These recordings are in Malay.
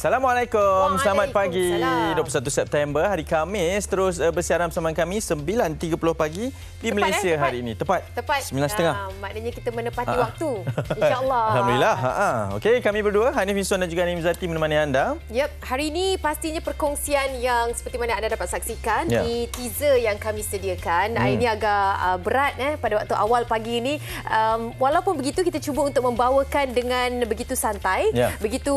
Assalamualaikum. Selamat pagi. Waalaikumsalam. 21 September, hari Khamis. Terus bersiaran bersama kami 9.30 pagi di Malaysia hari ini. Tepat. 9.30. Maknanya kita menepati waktu. InsyaAllah. Alhamdulillah. Okey, kami berdua, Hanif Yusof dan juga Anim Zati menemani anda. Yep, hari ini pastinya perkongsian yang seperti mana anda dapat saksikan di teaser yang kami sediakan. Ini agak berat pada waktu awal pagi ini. Walaupun begitu, kita cuba untuk membawakan dengan begitu santai, begitu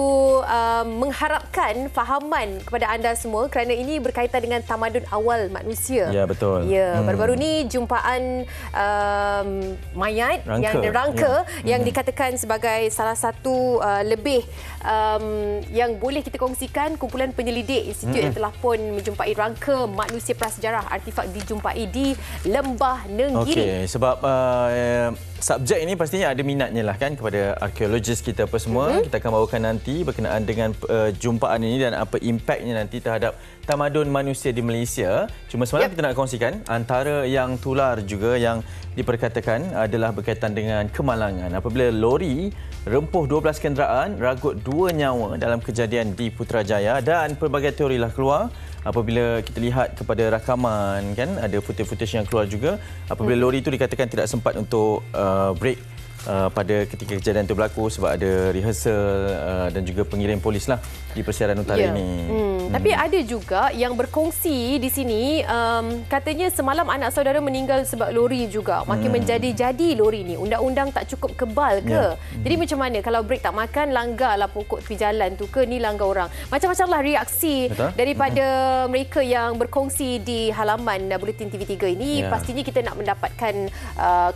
mengharapkan fahaman kepada anda semua kerana ini berkaitan dengan tamadun awal manusia. Ya, betul. Ya, baru-baru ni jumpaan mayat rangka yang dikatakan sebagai salah satu lebih yang boleh kita kongsikan. Kumpulan penyelidik institut yang telah pun menjumpai rangka manusia prasejarah, artifak dijumpai di Lembah Nenggiri. Okey, sebab subjek ini pastinya ada minatnya lah kan kepada arkeologis kita apa semua. Kita akan bawakan nanti berkenaan dengan jumpaan ini dan apa impaknya nanti terhadap tamadun manusia di Malaysia. Cuma semalam kita nak kongsikan antara yang tular juga yang diperkatakan adalah berkaitan dengan kemalangan apabila lori rempuh 12 kenderaan, ragut 2 nyawa dalam kejadian di Putrajaya, dan pelbagai teori lah keluar apabila kita lihat kepada rakaman kan, ada footage-footage yang keluar juga apabila lori itu dikatakan tidak sempat untuk break pada ketika kejadian itu berlaku sebab ada rehearsal dan juga pengirim polis lah di persiaran utara ini. Tapi ada juga yang berkongsi di sini, katanya semalam anak saudara meninggal sebab lori juga. Makin menjadi-jadi lori ni. Undang-undang tak cukup kebal ke? Jadi macam mana kalau break tak makan, langgarlah pokok tepi jalan tu ke? Ni langgar orang. Macam-macam lah reaksi daripada mereka yang berkongsi di halaman Buletin TV3 ini. Pastinya kita nak mendapatkan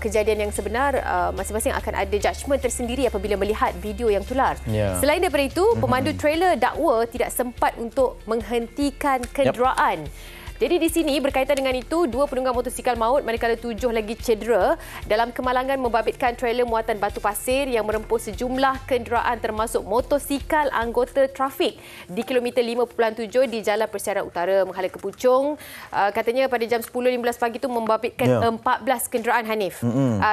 kejadian yang sebenar. Masing-masing akan ada judgement tersendiri apabila melihat video yang tular. Selain daripada itu, pemandu trailer dakwa tidak sempat untuk menghentikan kenderaan. Jadi di sini berkaitan dengan itu, 2 penunggang motosikal maut manakala 7 lagi cedera dalam kemalangan membabitkan trailer muatan batu pasir yang merempuh sejumlah kenderaan termasuk motosikal anggota trafik di kilometer 5.7 di Jalan Persiaran Utara Menghala Kepuchong. Katanya pada jam 10.15 pagi itu membabitkan 14 kenderaan, Hanif.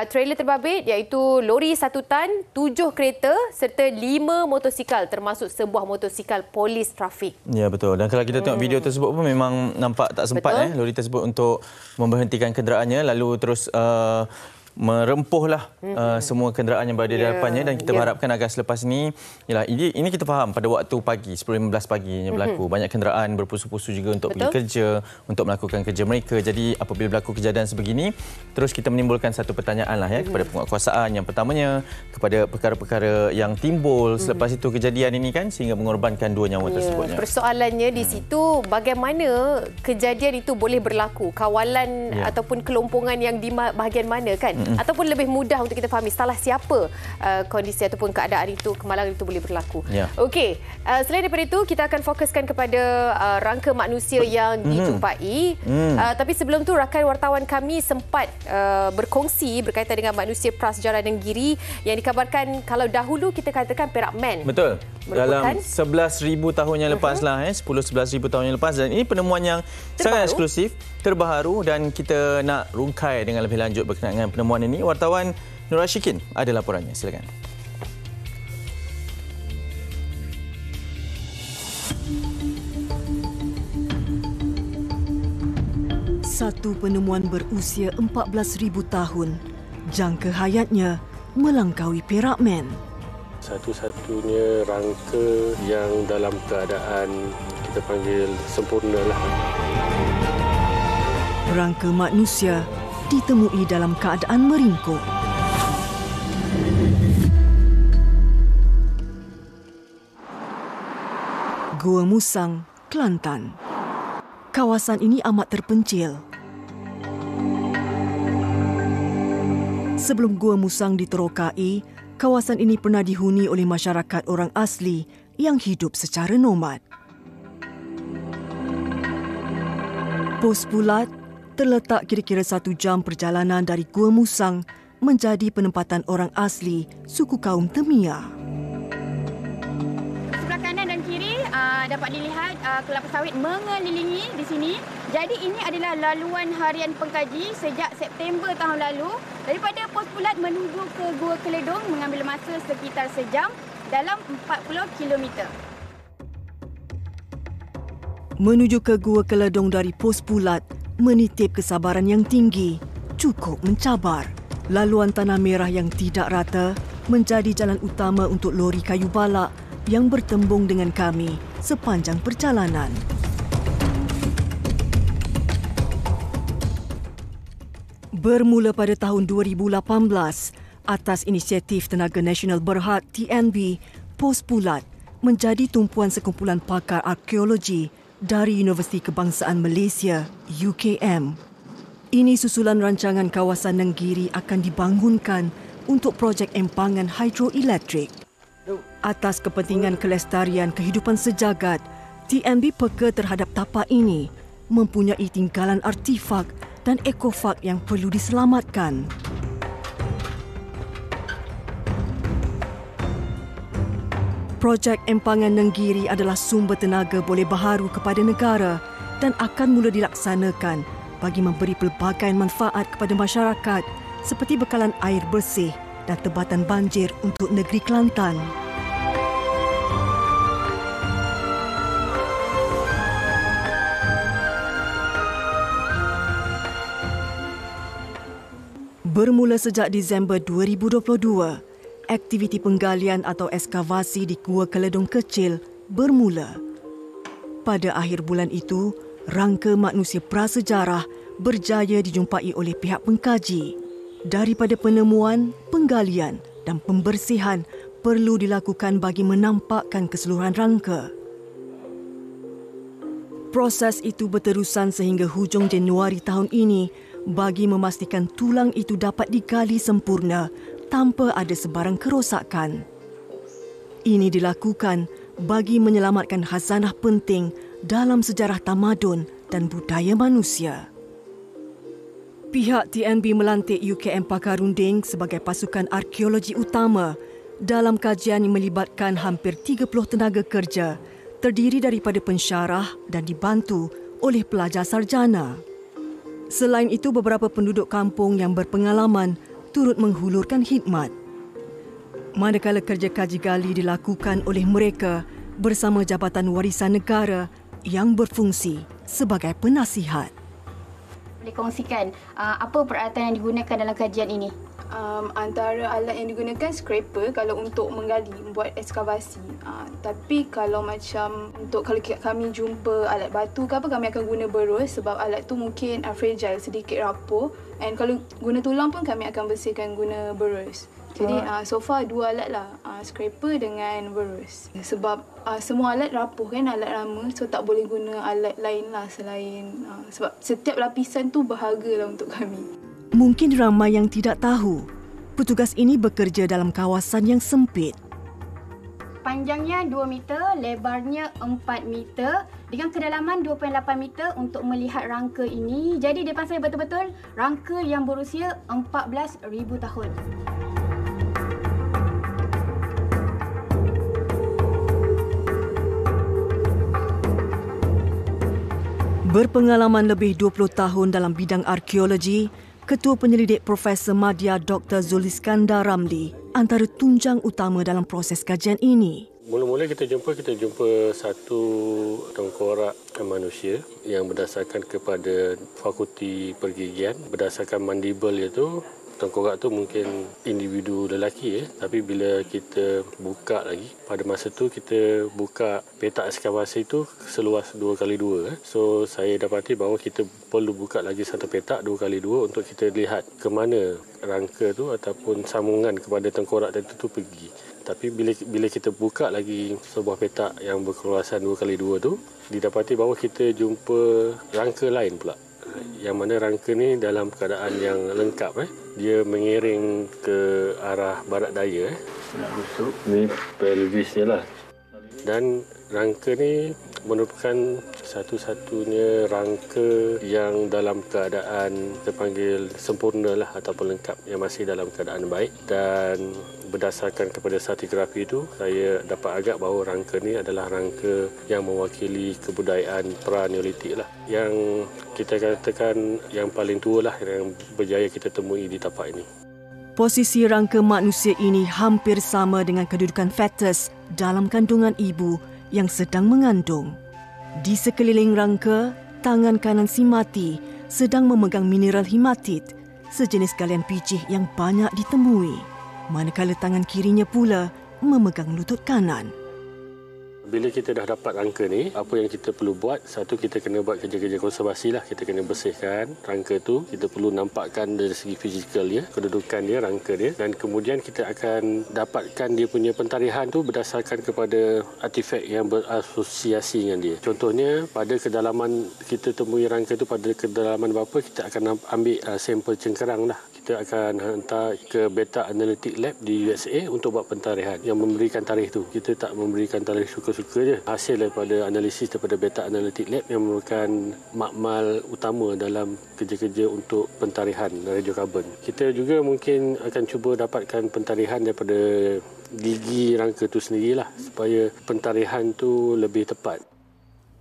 Trailer terbabit iaitu lori 1 tan, 7 kereta serta 5 motosikal termasuk sebuah motosikal polis trafik. Ya, betul. Dan kalau kita tengok video tersebut pun memang nampak tak sempat lori tersebut untuk memberhentikan kenderaannya, lalu terus merempuhlah semua kenderaan yang berada di hadapannya, dan kita berharapkan agar selepas ini, ini kita faham pada waktu pagi 10.15 pagi yang berlaku, banyak kenderaan berpusu-pusu juga untuk pergi kerja, untuk melakukan kerja mereka. Jadi apabila berlaku kejadian sebegini, terus kita menimbulkan satu pertanyaan lah kepada penguatkuasaan. Yang pertamanya kepada perkara-perkara yang timbul selepas itu kejadian ini kan, sehingga mengorbankan 2 nyawa tersebutnya. Persoalannya di situ, bagaimana kejadian itu boleh berlaku, kawalan ataupun kelompongan yang di bahagian mana kan, ataupun lebih mudah untuk kita fahami salah siapa kondisi ataupun keadaan itu, kemalangan itu boleh berlaku. Okey, selain daripada itu kita akan fokuskan kepada rangka manusia yang dijumpai. Tapi sebelum tu, rakan wartawan kami sempat berkongsi berkaitan dengan manusia prasejarah Nenggiri yang dikabarkan kalau dahulu kita katakan Perak Man. Betul. Dalam 11,000 tahun yang lepas lah, 10-11,000 tahun yang lepas, dan ini penemuan yang sangat eksklusif, terbaru, dan kita nak rungkai dengan lebih lanjut berkenaan dengan penemuan ini. Wartawan Nur Ashikin ada laporannya, silakan. Satu penemuan berusia 14,000 tahun, jangka hayatnya melangkaui Perak Man. Satu-satunya rangka yang dalam keadaan kita panggil sempurna lah. Rangka manusia ditemui dalam keadaan meringkuk. Gua Musang, Kelantan. Kawasan ini amat terpencil. Sebelum Gua Musang diterokai, kawasan ini pernah dihuni oleh masyarakat orang asli yang hidup secara nomad. Pos Pulat terletak kira-kira 1 jam perjalanan dari Gua Musang, menjadi penempatan orang asli suku kaum Temia. Sebelah kanan dan kiri dapat dilihat kelapa sawit mengelilingi di sini. Jadi ini adalah laluan harian pengkaji sejak September tahun lalu. Daripada Pos Pulat menuju ke Gua Keledong mengambil masa sekitar sejam dalam 40 km. Menuju ke Gua Keledong dari Pos Pulat menitip kesabaran yang tinggi, cukup mencabar. Laluan tanah merah yang tidak rata menjadi jalan utama untuk lori kayu balak yang bertembung dengan kami sepanjang perjalanan. Bermula pada tahun 2018, atas inisiatif Tenaga Nasional Berhad TNB, Pos Pulat menjadi tumpuan sekumpulan pakar arkeologi dari Universiti Kebangsaan Malaysia, UKM. Ini susulan rancangan kawasan Nenggiri akan dibangunkan untuk projek empangan hidroelektrik. Atas kepentingan kelestarian kehidupan sejagat, TNB peka terhadap tapak ini mempunyai tinggalan artifak dan ekofak yang perlu diselamatkan. Projek empangan Nenggiri adalah sumber tenaga boleh baharu kepada negara dan akan mula dilaksanakan bagi memberi pelbagai manfaat kepada masyarakat seperti bekalan air bersih dan tebatan banjir untuk negeri Kelantan. Bermula sejak Disember 2022, aktiviti penggalian atau ekskavasi di Gua Keledong Kecil bermula. Pada akhir bulan itu, rangka manusia prasejarah berjaya dijumpai oleh pihak pengkaji. Daripada penemuan, penggalian dan pembersihan perlu dilakukan bagi menampakkan keseluruhan rangka. Proses itu berterusan sehingga hujung Januari tahun ini bagi memastikan tulang itu dapat digali sempurna tanpa ada sebarang kerosakan. Ini dilakukan bagi menyelamatkan khazanah penting dalam sejarah tamadun dan budaya manusia. Pihak TNB melantik UKM Pakarunding sebagai pasukan arkeologi utama dalam kajian yang melibatkan hampir 30 tenaga kerja, terdiri daripada pensyarah dan dibantu oleh pelajar sarjana. Selain itu, beberapa penduduk kampung yang berpengalaman turut menghulurkan khidmat. Manakala kerja kaji gali dilakukan oleh mereka bersama Jabatan Warisan Negara yang berfungsi sebagai penasihat. Boleh kongsikan apa peralatan yang digunakan dalam kajian ini? Antara alat yang digunakan scraper kalau untuk menggali, buat ekskavasi. Tapi kalau macam kalau kami jumpa alat batu ke apa, kami akan guna berus sebab alat tu mungkin fragile, sedikit rapuh. And kalau guna tulang pun kami akan bersihkan guna berus. Jadi so far dua alat lah, scraper dengan berus. Sebab semua alat rapuh kan, alat lama, so tak boleh guna alat lain lah selain sebab setiap lapisan tu berharga lah untuk kami. Mungkin ramai yang tidak tahu, petugas ini bekerja dalam kawasan yang sempit. Panjangnya 2 meter, lebarnya 4 meter dengan kedalaman 2.8 meter untuk melihat rangka ini. Jadi depan saya betul-betul rangka yang berusia 14,000 tahun. Berpengalaman lebih 20 tahun dalam bidang arkeologi, Ketua Penyelidik Profesor Madya Dr. Zuliskandar Ramli antara tunjang utama dalam proses kajian ini. Mula-mula kita jumpa satu tengkorak manusia yang berdasarkan kepada fakulti pergigian. Berdasarkan mandible itu, tengkorak tu mungkin individu lelaki tapi bila kita buka lagi, pada masa tu kita buka petak ekskavasi itu seluas 2x2. So saya dapati bahawa kita perlu buka lagi satu petak 2x2 untuk kita lihat ke mana rangka tu ataupun sambungan kepada tengkorak itu pergi. Tapi bila kita buka lagi sebuah petak yang berkeluasan 2x2 tu, didapati bahawa kita jumpa rangka lain pula. Yang mana rangka ni dalam keadaan yang lengkap. Dia mengiring ke arah barat daya. Ni pelvisnya lah. Dan rangka ni merupakan satu-satunya rangka yang dalam keadaan kita panggil sempurna lah ataupun lengkap, yang masih dalam keadaan baik. Dan berdasarkan kepada stratigrafi itu, saya dapat agak bahawa rangka ni adalah rangka yang mewakili kebudayaan pra-Neolitik lah. Yang kita katakan yang paling tua lah yang berjaya kita temui di tapak ini. Posisi rangka manusia ini hampir sama dengan kedudukan fetus dalam kandungan ibu yang sedang mengandung. Di sekeliling rangka, tangan kanan si mati sedang memegang mineral hematit, sejenis galian picih yang banyak ditemui. Manakala tangan kirinya pula memegang lutut kanan. Bila kita dah dapat rangka ni, apa yang kita perlu buat? Satu, kita kena buat kerja-kerja konservasi lah. Kita kena bersihkan rangka tu. Kita perlu nampakkan dari segi fizikal dia, kedudukan dia, rangka dia. Dan kemudian kita akan dapatkan dia punya pentarihan tu berdasarkan kepada artifak yang berasosiasi dengan dia. Contohnya, pada kedalaman kita temui rangka tu pada kedalaman berapa, kita akan ambil sampel cengkerang lah. Kita akan hantar ke Beta Analytic Lab di USA untuk buat pentarihan yang memberikan tarikh tu. Kita tak memberikan tarikh suka-suka je. Hasil daripada analisis daripada Beta Analytic Lab yang merupakan makmal utama dalam kerja-kerja untuk pentarihan radiokarbon. Kita juga mungkin akan cuba dapatkan pentarihan daripada gigi rangka tu sendirilah supaya pentarihan tu lebih tepat.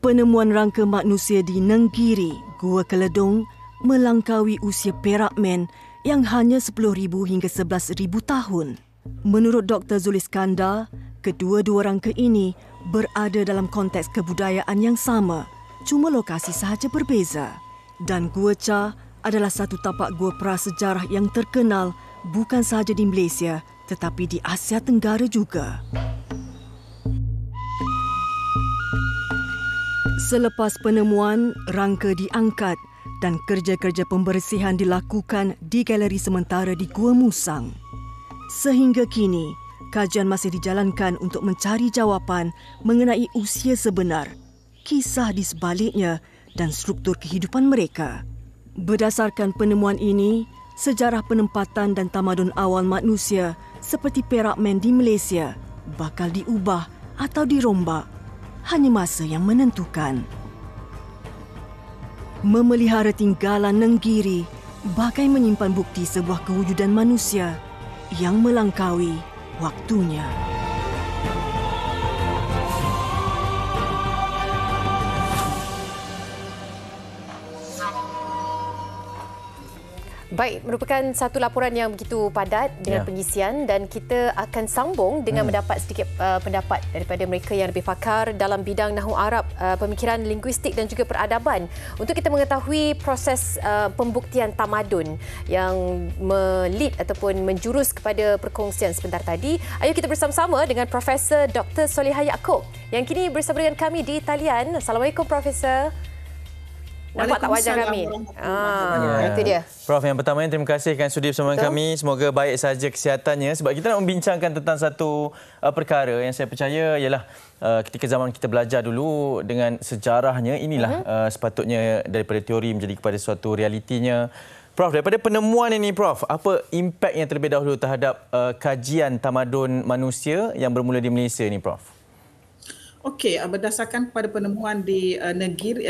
Penemuan rangka manusia di Nenggiri, Gua Keledong, melangkaui usia Perak Man yang hanya 10,000 hingga 11,000 tahun. Menurut Dr. Zuliskandar, kedua-dua rangka ini berada dalam konteks kebudayaan yang sama, cuma lokasi sahaja berbeza. Dan Gua Cha adalah satu tapak gua prasejarah yang terkenal bukan sahaja di Malaysia tetapi di Asia Tenggara juga. Selepas penemuan, rangka diangkat dan kerja-kerja pembersihan dilakukan di galeri sementara di Gua Musang. Sehingga kini, kajian masih dijalankan untuk mencari jawapan mengenai usia sebenar, kisah di sebaliknya dan struktur kehidupan mereka. Berdasarkan penemuan ini, sejarah penempatan dan tamadun awal manusia seperti Perak Man di Malaysia bakal diubah atau dirombak. Hanya masa yang menentukan. Memelihara tinggalan Nenggiri bagai menyimpan bukti sebuah kewujudan manusia yang melangkaui waktunya. Baik, merupakan satu laporan yang begitu padat dengan pengisian dan kita akan sambung dengan mendapat sedikit pendapat daripada mereka yang lebih pakar dalam bidang Nahwu Arab, pemikiran linguistik dan juga peradaban untuk kita mengetahui proses pembuktian tamadun yang melit ataupun menjurus kepada perkongsian sebentar tadi. Ayo kita bersama-sama dengan Profesor Dr. Solihah Yaakob yang kini bersama dengan kami di talian. Assalamualaikum Profesor. Nampak tak wajah kami? Itu dia. Prof, yang pertama terima kasih kerana sudi bersama kami. Semoga baik saja kesihatannya. Sebab kita nak membincangkan tentang satu perkara yang saya percaya ialah ketika zaman kita belajar dulu dengan sejarahnya, inilah sepatutnya daripada teori menjadi kepada suatu realitinya. Prof, daripada penemuan ini Prof, apa impak yang terlebih dahulu terhadap kajian tamadun manusia yang bermula di Malaysia ini Prof? Okey, berdasarkan pada penemuan di negeri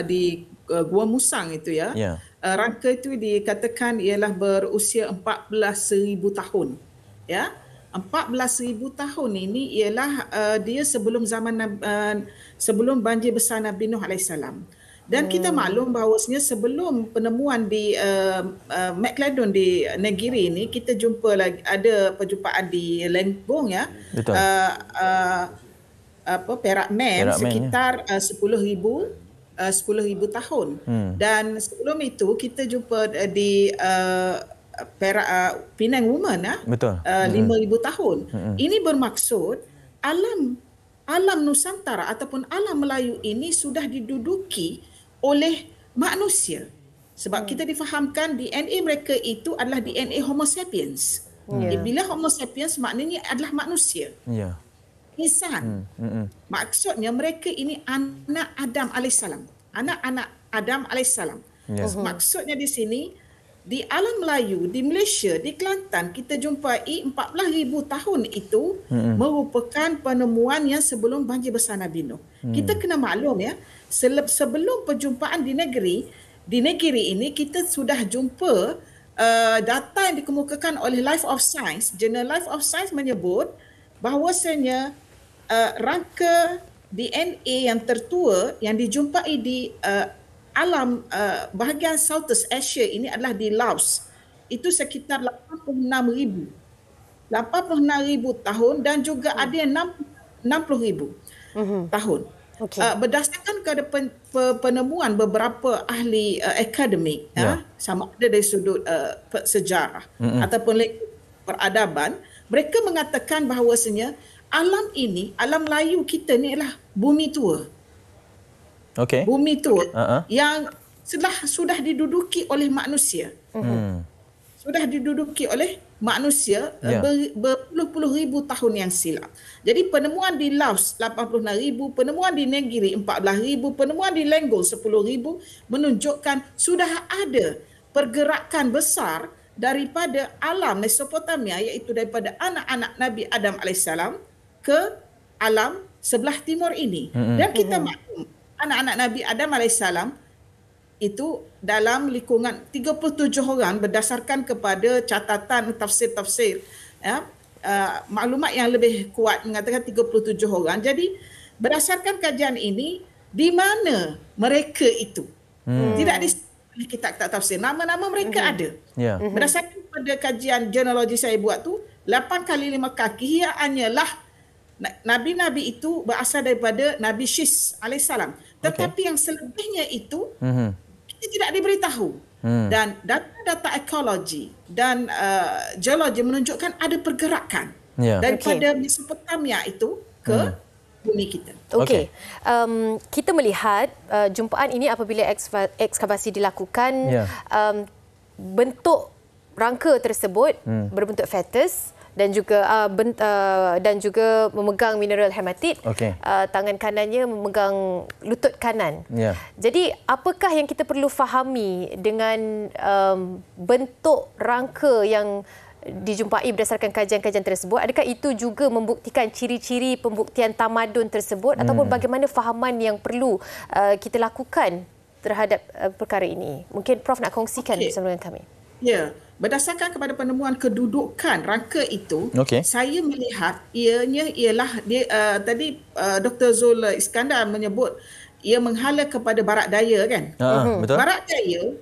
di Gua Musang itu ya. Rangka itu dikatakan ialah berusia 14,000 tahun. Ya. 14,000 tahun ini ialah dia sebelum sebelum banjir besar Nabi Nuh alaihissalam. Dan kita maklum bahawasanya sebelum penemuan di McLeodon di Negeri ini, kita jumpa lagi ada perjumpaan di Lembong ya. Betul. Perak Man sekitar 10,000 tahun. Dan sebelum itu kita jumpa di Perak Penang Woman 5,000 tahun. Ini bermaksud alam Nusantara ataupun alam Melayu ini sudah diduduki oleh manusia. Sebab kita difahamkan DNA mereka itu adalah DNA Homo sapiens. Bila Homo sapiens maknanya adalah manusia. Insan. Maksudnya mereka ini anak Adam alaihissalam. Anak-anak Adam alaihissalam. Maksudnya di sini, di alam Melayu, di Malaysia, di Kelantan, kita jumpai 14,000 tahun itu merupakan penemuan yang sebelum banjir besar Nabi Nuh. Kita kena maklum ya, sebelum perjumpaan di negeri ini, kita sudah jumpa data yang dikemukakan oleh Life of Science. Jurnal Life of Science menyebut bahawasanya rangka DNA yang tertua yang dijumpai di alam bahagian Southeast Asia ini adalah di Laos. Itu sekitar 86,000 tahun dan juga ada yang 60,000 tahun. berdasarkan kepada penemuan beberapa ahli akademik, sama ada dari sudut sejarah ataupun peradaban, mereka mengatakan bahawasanya alam ini, alam Melayu kita ni adalah bumi tua. Bumi tua yang sudah diduduki oleh manusia. Sudah diduduki oleh manusia berpuluh-puluh ribu tahun yang silam. Jadi penemuan di Laos 86,000, penemuan di Negiri 14,000, penemuan di Lenggol 10,000 menunjukkan sudah ada pergerakan besar daripada alam Mesopotamia, iaitu daripada anak-anak Nabi Adam AS ke alam sebelah timur ini. Dan kita maklum anak-anak Nabi Adam AS itu dalam lingkungan 37 orang berdasarkan kepada catatan tafsir-tafsir, maklumat yang lebih kuat mengatakan 37 orang. Jadi berdasarkan kajian ini, di mana mereka itu? Tidak di kitab tafsir, nama-nama mereka ada. Berdasarkan pada kajian genealogi saya buat tu, 8 kali 5 kaki hanyalah Nabi-Nabi itu berasal daripada Nabi Syis AS. Tetapi yang selebihnya itu kita tidak diberitahu. Dan data ekologi dan geologi menunjukkan ada pergerakan daripada Mesopotamia itu ke bumi kita. Okey. Kita melihat jumpaan ini apabila ekskavasi dilakukan, bentuk rangka tersebut berbentuk fetus dan juga memegang mineral hematit. Tangan kanannya memegang lutut kanan. Jadi apakah yang kita perlu fahami dengan bentuk rangka yang dijumpai berdasarkan kajian-kajian tersebut? Adakah itu juga membuktikan ciri-ciri pembuktian tamadun tersebut ataupun bagaimana fahaman yang perlu kita lakukan terhadap perkara ini? Mungkin Prof nak kongsikan bersama dengan kami. Berdasarkan kepada penemuan kedudukan rangka itu, saya melihat ialah tadi Dr. Zul Iskandar menyebut ia menghala kepada barat daya, kan? Betul. Barat daya,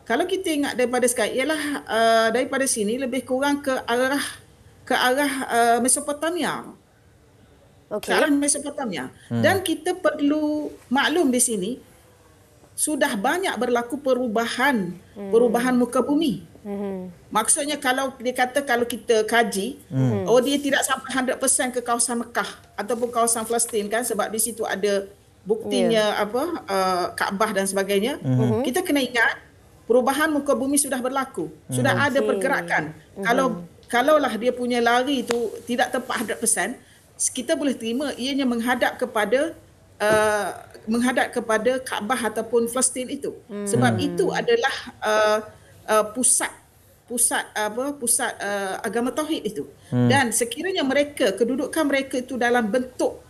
kalau kita ingat daripada sekarang, ialah daripada sini lebih kurang ke arah Mesopotamia. Ke arah Mesopotamia. Dan kita perlu maklum di sini sudah banyak berlaku perubahan muka bumi. Maksudnya kalau kita kaji, dia tidak sampai 100% ke kawasan Mekah ataupun kawasan Palestin, kan, sebab di situ ada buktinya Kaabah dan sebagainya. Kita kena ingat perubahan muka bumi sudah berlaku. Sudah ada pergerakan. Kalaulah dia punya lari itu tidak tepat 100%, kita boleh terima ianya menghadap kepada Kaabah ataupun Palestin itu. Sebab itu adalah pusat agama tauhid itu. Dan sekiranya kedudukan mereka itu dalam bentuk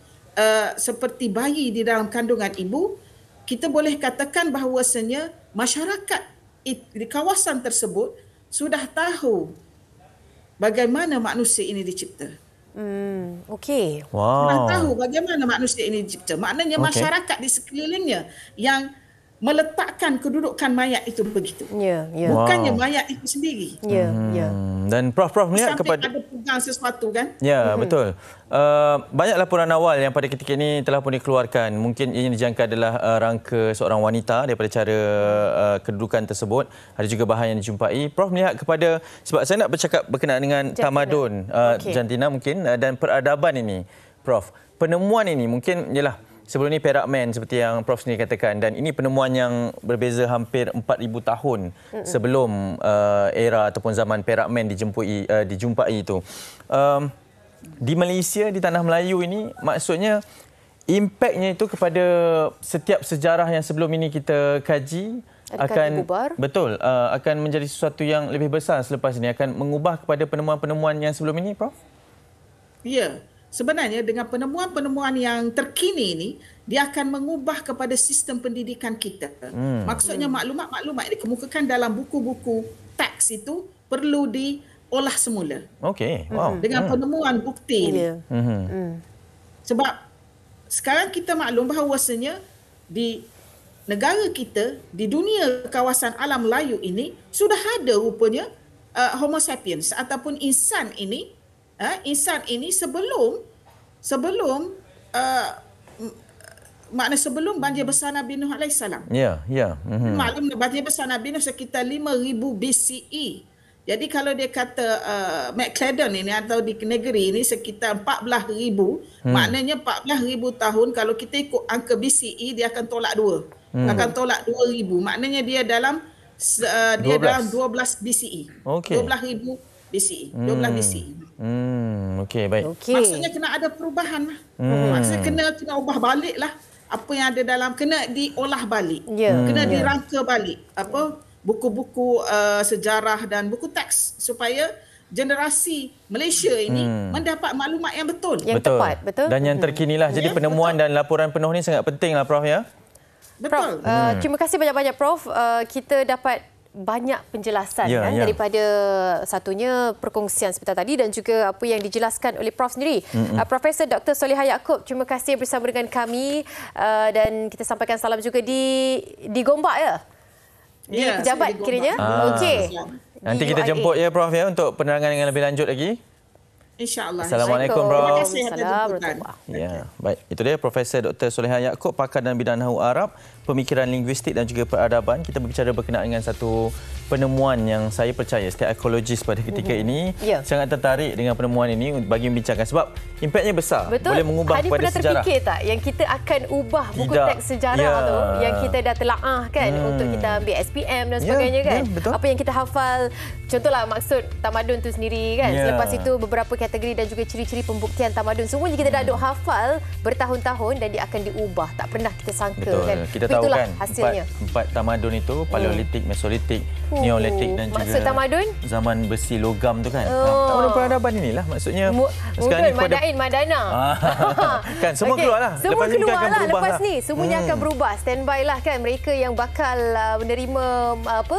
seperti bayi di dalam kandungan ibu, kita boleh katakan bahawasanya masyarakat di kawasan tersebut sudah tahu bagaimana manusia ini dicipta. Sudah tahu bagaimana manusia ini dicipta. Maknanya masyarakat di sekelilingnya yang meletakkan kedudukan mayat itu begitu. Bukannya mayat itu sendiri. Dan Prof melihat kepada ada pegang sesuatu, kan? Betul. Banyak laporan awal yang pada ketika ini telah pun dikeluarkan. Mungkin ini dijangka adalah rangka seorang wanita daripada cara kedudukan tersebut. Ada juga bahan yang dijumpai. Prof melihat kepada, sebab saya nak bercakap berkenaan dengan tamadun jantina mungkin dan peradaban ini. Prof, penemuan ini mungkin ialah sebelum ni Perak Man seperti yang Prof sendiri katakan, dan ini penemuan yang berbeza hampir 4,000 tahun sebelum era ataupun zaman Perak Man dijumpai itu. Di Malaysia, di tanah Melayu ini, maksudnya impaknya itu kepada setiap sejarah yang sebelum ini kita kaji akan menjadi sesuatu yang lebih besar selepas ini, akan mengubah kepada penemuan-penemuan yang sebelum ini, Prof? Sebenarnya dengan penemuan-penemuan yang terkini ini, dia akan mengubah kepada sistem pendidikan kita. Maksudnya maklumat-maklumat yang dikemukakan dalam buku-buku teks itu perlu diolah semula. Dengan penemuan bukti ini. Sebab sekarang kita maklum bahawasanya di negara kita, di dunia kawasan alam Melayu ini, sudah ada rupanya Homo sapiens ataupun insan ini sebelum makna sebelum banjir besar Nabi Nuh alaihissalam. Ya. Maklum banjir besar Nabi Nuh sekitar 5,000 BCE. Jadi kalau dia kata McClellan ini atau di negeri ini sekitar 14,000, maknanya 14,000 tahun kalau kita ikut angka BCE dia akan tolak 2. Akan tolak 2,000. Maknanya dia dalam 12 BCE. Okey. 12,000 BCE. 12 BCE. Okey, baik. Maksudnya kena ada perubahan lah. Maksudnya kena ubah balik lah. Apa yang ada dalam kena diolah balik. Kena dirangka balik. Buku-buku sejarah dan buku teks supaya generasi Malaysia ini mendapat maklumat yang betul. Yang tepat, betul. Dan yang terkinilah. Jadi penemuan dan laporan penuh ni sangat pentinglah Prof ya. Betul. Prof, terima kasih banyak-banyak Prof. Kita dapat banyak penjelasan daripada satunya perkongsian sebentar tadi dan juga apa yang dijelaskan oleh Prof sendiri. Profesor Dr. Solihah Yaakob, terima kasih bersama dengan kami dan kita sampaikan salam juga di Gombak ya. Di pejabat kiranya. Okey. Nanti kita jemput ya Prof ya untuk penerangan yang lebih lanjut lagi. InsyaAllah. Assalamualaikum Prof. Terima kasih atas jemputan. Ya, baik. Itu dia Profesor Dr. Solihah Yaakob, pakar dalam bidang Nahwu Arab, pemikiran linguistik dan juga peradaban. Kita berbicara berkenaan dengan satu penemuan yang saya percaya setiap ekologis pada ketika ini sangat tertarik dengan penemuan ini bagi membincangkan sebab impaknya besar. Betul. Boleh mengubah kepada sejarah. Pernah terfikir tak yang kita akan ubah buku teks sejarah tu yang kita dah telaah kan untuk kita ambil SPM dan sebagainya kan. Apa yang kita hafal, contohlah maksud tamadun tu sendiri kan. Selepas itu beberapa kategori dan juga ciri-ciri pembuktian tamadun semuanya kita dah duk hafal bertahun-tahun dan dia akan diubah. Tak pernah kita sangka kan. Kita tahu kan hasilnya. Empat tamadun itu Paleolitik, Mesolitik, Neolitik dan maksud juga tamadun? Zaman besi logam tu kan. Tamadun peradaban inilah maksudnya. Sekarang ni Madain, Madana. Kan semua keluarlah. Semua keluarlah lepas lah. ni. Semuanya akan berubah. Standby lah kan mereka yang bakal menerima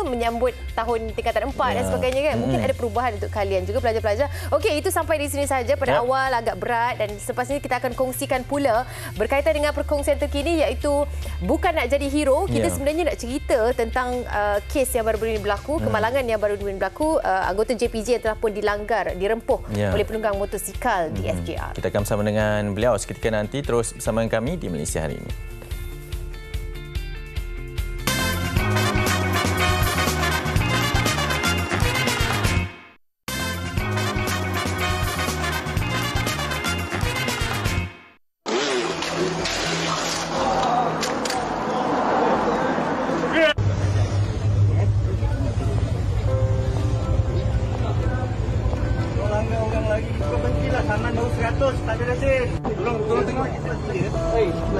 menyambut tahun tingkatan 4 dan sebagainya kan. Mungkin ada perubahan untuk kalian juga pelajar-pelajar. Okey, itu sampai di sini saja pada awal agak berat dan selepas ini kita akan kongsikan pula berkaitan dengan perkongsian terkini iaitu bukan nak jadi hero, kita sebenarnya nak cerita tentang kes yang baru-baru ini berlaku, kemalangan yang baru-baru ini berlaku, anggota JPJ yang telah pun dilanggar, dirempuh oleh penunggang motosikal di SJR. Kita akan bersama dengan beliau seketika nanti, terus bersama dengan kami di Malaysia Hari Ini.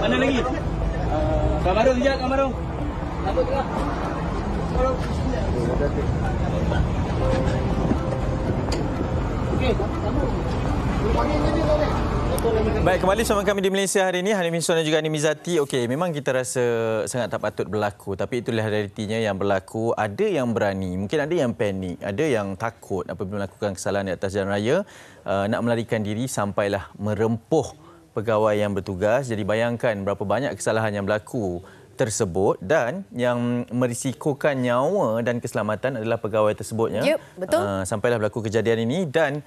Mana lagi? Kamaro sekejap, Kamaro. Apa tengah? Okey. Baik, kembali bersama kami di Malaysia Hari Ini. Hanim Miswan dan juga Hanim Izzati. Okey, memang kita rasa sangat tak patut berlaku. Tapi itulah realitinya yang berlaku. Ada yang berani, mungkin ada yang panik, ada yang takut apabila melakukan kesalahan di atas jalan raya. Nak melarikan diri sampailah merempuh pegawai yang bertugas. Jadi bayangkan berapa banyak kesalahan yang berlaku tersebut dan yang merisikokan nyawa dan keselamatan adalah pegawai tersebutnya. Betul. Sampailah berlaku kejadian ini dan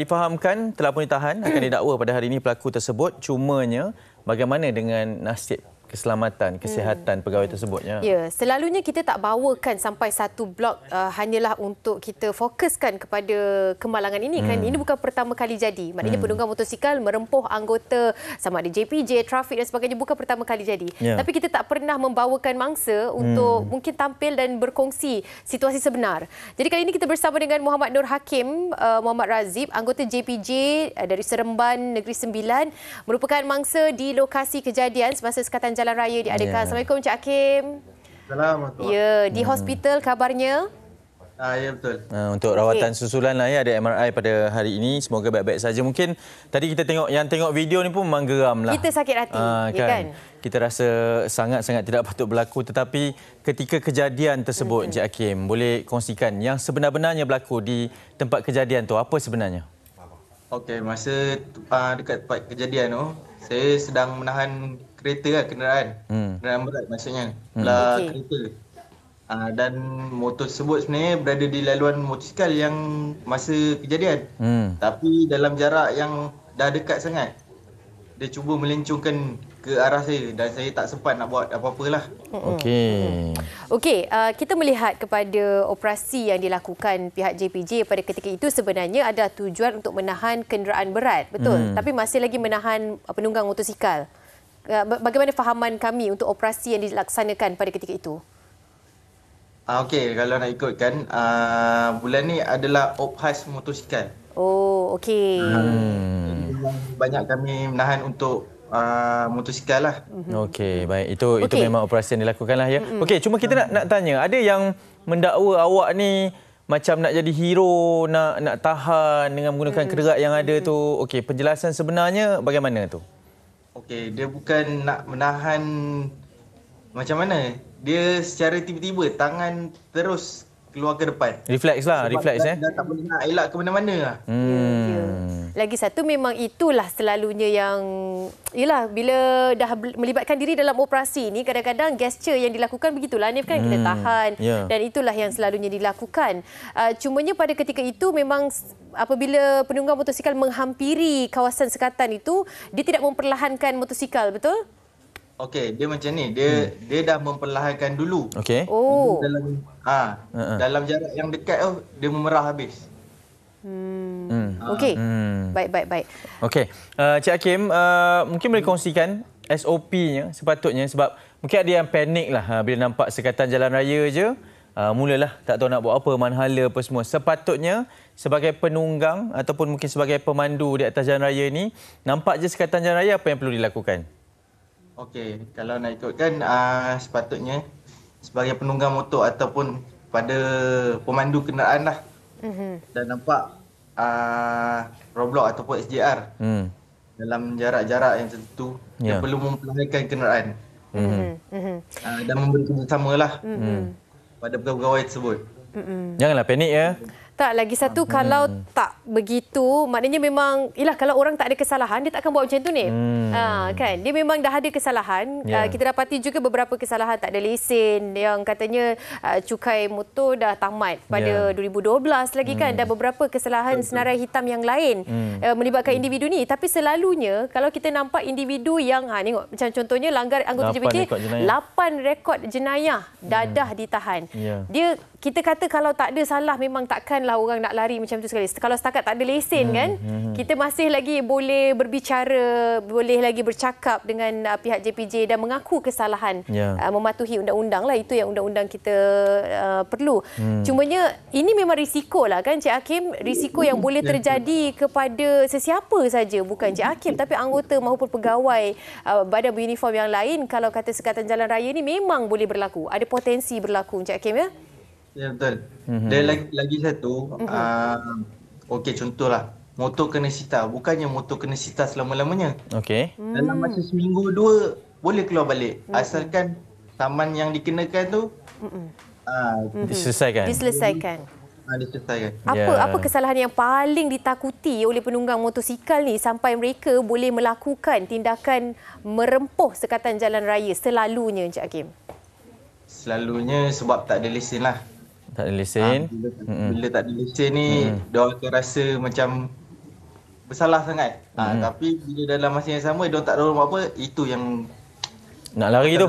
difahamkan telah pun ditahan, akan didakwa pada hari ini pelaku tersebut. Cumanya bagaimana dengan nasib keselamatan, kesihatan pegawai tersebutnya? Ya, selalunya kita tak bawakan sampai satu blok hanyalah untuk kita fokuskan kepada kemalangan ini kan. Ini bukan pertama kali jadi. Maknanya penunggang motosikal merempuh anggota sama ada JPJ, trafik dan sebagainya bukan pertama kali jadi. Tapi kita tak pernah membawakan mangsa untuk mungkin tampil dan berkongsi situasi sebenar. Jadi kali ini kita bersama dengan Muhammad Nur Hakim Muhammad Razib, anggota JPJ dari Seremban Negeri Sembilan, merupakan mangsa di lokasi kejadian semasa sekatan jalan raya diadakan. Assalamualaikum Cik Hakim. Assalamualaikum. Ya, di hospital kabarnya? Ya, betul. Untuk rawatan susulan lah ya, ada MRI pada hari ini. Semoga baik-baik saja. Mungkin tadi kita tengok video ni pun memang geram lah. Kita sakit hati, ya kan? Kita rasa sangat-sangat tidak patut berlaku. Tetapi ketika kejadian tersebut, Encik Hakim, boleh kongsikan yang sebenar-benarnya berlaku di tempat kejadian tu, apa sebenarnya? Okey, masa dekat tempat kejadian tu, saya sedang menahan kereta lah, kenderaan berat maksudnya, kereta. Dan motor tersebut sebenarnya berada di laluan motosikal yang masa kejadian. Tapi dalam jarak yang dah dekat sangat. dia cuba melencongkan ke arah saya dan saya tak sempat nak buat apa-apalah. Okey, kita melihat kepada operasi yang dilakukan pihak JPJ pada ketika itu sebenarnya ada tujuan untuk menahan kenderaan berat, betul? Tapi masih lagi menahan penunggang motosikal. Bagaimana fahaman kami untuk operasi yang dilaksanakan pada ketika itu? Okey, kalau nak ikutkan, bulan ni adalah op khas motosikal. Oh, okey. Banyak kami menahan untuk motosikal lah. Okey, baik. Itu memang operasi yang dilakukan lah ya. Okey, cuma kita nak tanya, ada yang mendakwa awak ni macam nak jadi hero, nak tahan dengan menggunakan kenderaan yang ada tu. Okey, penjelasan sebenarnya bagaimana tu? Okey, dia bukan nak menahan macam mana. Dia secara tiba-tiba tangan terus keluar ke depan. Refleks lah, refleks Dah tak boleh nak elak ke mana-mana lah. Lagi satu memang itulah selalunya yang bila dah melibatkan diri dalam operasi ni kadang-kadang gesture yang dilakukan begitulah Hanif kan, kita tahan dan itulah yang selalunya dilakukan. Cumanya pada ketika itu memang apabila penunggang motosikal menghampiri kawasan sekatan itu, dia tidak memperlahankan motosikal, betul? Okey, dia macam ni. Dia dah memperlahankan dulu. Okey. Oh. Dalam jarak yang dekat tu dia memerah habis. Okey. Baik. Okey. Cik Hakim, mungkin boleh kongsikan SOP-nya sepatutnya, sebab mungkin ada yang panik lah bila nampak sekatan jalan raya je, mulalah tak tahu nak buat apa, manhala apa semua. Sepatutnya sebagai penunggang ataupun mungkin sebagai pemandu di atas jalan raya ni, nampak je sekatan jalan raya, apa yang perlu dilakukan? Okey, kalau nak ikutkan sepatutnya sebagai penunggang motor ataupun pada pemandu kenderaan lah, dan nampak roadblock ataupun SJR dalam jarak-jarak yang tertentu, dia perlu memperlahankan kenderaan dan memberi kerjasama lah pada pegawai tersebut. Janganlah panik ya. Tak, lagi satu kalau tak begitu, maknanya memang, kalau orang tak ada kesalahan, dia tak akan buat macam tu ni. Kan? Dia memang dah ada kesalahan. Kita dapati juga beberapa kesalahan, tak ada lesen, yang katanya cukai motor dah tamat pada 2012 lagi kan. Dan beberapa kesalahan senarai hitam yang lain melibatkan individu ni. Tapi selalunya, kalau kita nampak individu yang, tengok, macam contohnya langgar anggota JPJ, 8 rekod jenayah dadah ditahan. Kita kata kalau tak ada salah, memang takkanlah orang nak lari macam tu sekali. Kalau setakat tak ada lesen kan, kita masih lagi boleh berbicara, boleh lagi bercakap dengan pihak JPJ dan mengaku kesalahan, mematuhi undang-undang lah. Itu yang undang-undang kita perlu. Cumanya ini memang risiko lah kan Cik Hakim, risiko yang boleh terjadi kepada sesiapa saja, bukan Cik Hakim tapi anggota maupun pegawai badan beruniform yang lain. Kalau kata sekatan jalan raya ni memang boleh berlaku, ada potensi berlaku Cik Hakim ya. Ya betul. Dan lagi satu, okey contohlah, motor kena sita. Bukannya motor kena sita selama-lamanya. Okey. Dalam masa seminggu dua boleh keluar balik. Asalkan saman yang dikenakan tu diselesaikan. Diselesaikan. Apa kesalahan yang paling ditakuti oleh penunggang motosikal ni sampai mereka boleh melakukan tindakan merempuh sekatan jalan raya selalunya Encik Hakim? Selalunya sebab tak ada lesen lah. Tak ada lesen. Bila tak ada lesen ni, diorang akan rasa macam bersalah sangat. Tapi bila dalam masa yang sama, diorang tak tahu apa, itu yang nak lari tu.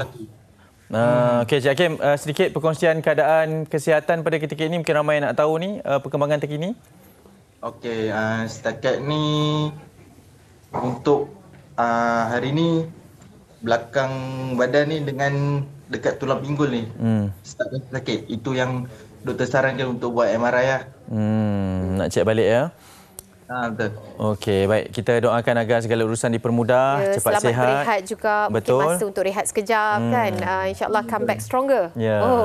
Okey, Cik Hakim, sedikit perkongsian keadaan kesihatan pada ketika ini. Mungkin ramai nak tahu ni perkembangan terkini. Okey, setakat ni untuk hari ni belakang badan ni dengan dekat tulang pinggul ni start sakit. Itu yang doktor sarankan untuk buat MRI lah. Nak cek balik ya. Betul. Okey, baik. Kita doakan agar segala urusan dipermudah, cepat selamat sihat. Selamat berehat juga. Betul. Mungkin masa untuk rehat sekejap kan. InsyaAllah come back stronger.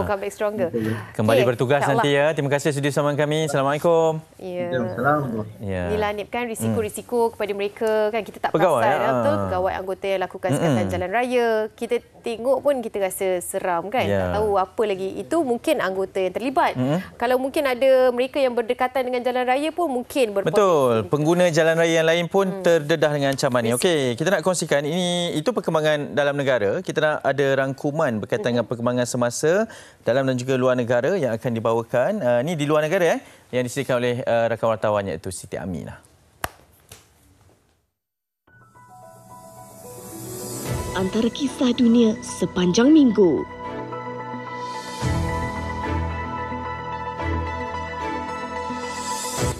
Come back stronger. Kembali bertugas nanti ya. Terima kasih sudi bersama kami. Assalamualaikum. Assalamualaikum. Inilah Nip kan risiko-risiko kepada mereka kan. Kita tak perasan betul pegawai anggota yang lakukan sekatan jalan raya. Kita tengok pun kita rasa seram kan. Tak tahu apa lagi. Itu mungkin anggota yang terlibat. Kalau mungkin ada mereka yang berdekatan dengan jalan raya pun mungkin berpotensi. Betul. Pengguna jalan raya yang lain pun terdedah dengan ancaman ni. Okey, kita nak kongsikan itu perkembangan dalam negara. Kita nak ada rangkuman berkaitan dengan perkembangan semasa dalam dan juga luar negara yang akan dibawakan. Ni di luar negara yang disediakan oleh rakan wartawan iaitu Siti Aminah. antara kisah dunia sepanjang minggu.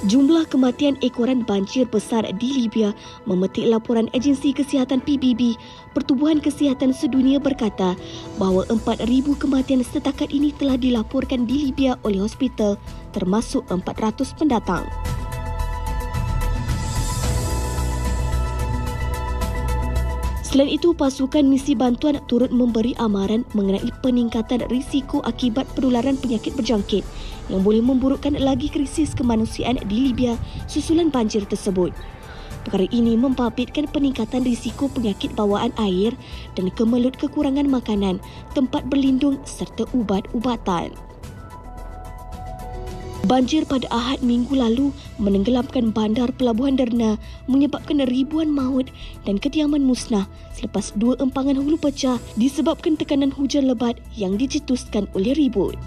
Jumlah kematian ekoran banjir besar di Libya memetik laporan Agensi Kesihatan PBB. Pertubuhan Kesihatan Sedunia berkata bahawa 4,000 kematian setakat ini telah dilaporkan di Libya oleh hospital, termasuk 400 pendatang. Selain itu, pasukan misi bantuan turut memberi amaran mengenai peningkatan risiko akibat penularan penyakit berjangkit yang boleh memburukkan lagi krisis kemanusiaan di Libya susulan banjir tersebut. Perkara ini membabitkan peningkatan risiko penyakit bawaan air dan kemelut kekurangan makanan, tempat berlindung serta ubat-ubatan. Banjir pada Ahad minggu lalu menenggelamkan bandar Pelabuhan Derna, menyebabkan ribuan maut dan kediaman musnah selepas 2 empangan hulu pecah disebabkan tekanan hujan lebat yang dicetuskan oleh ribut.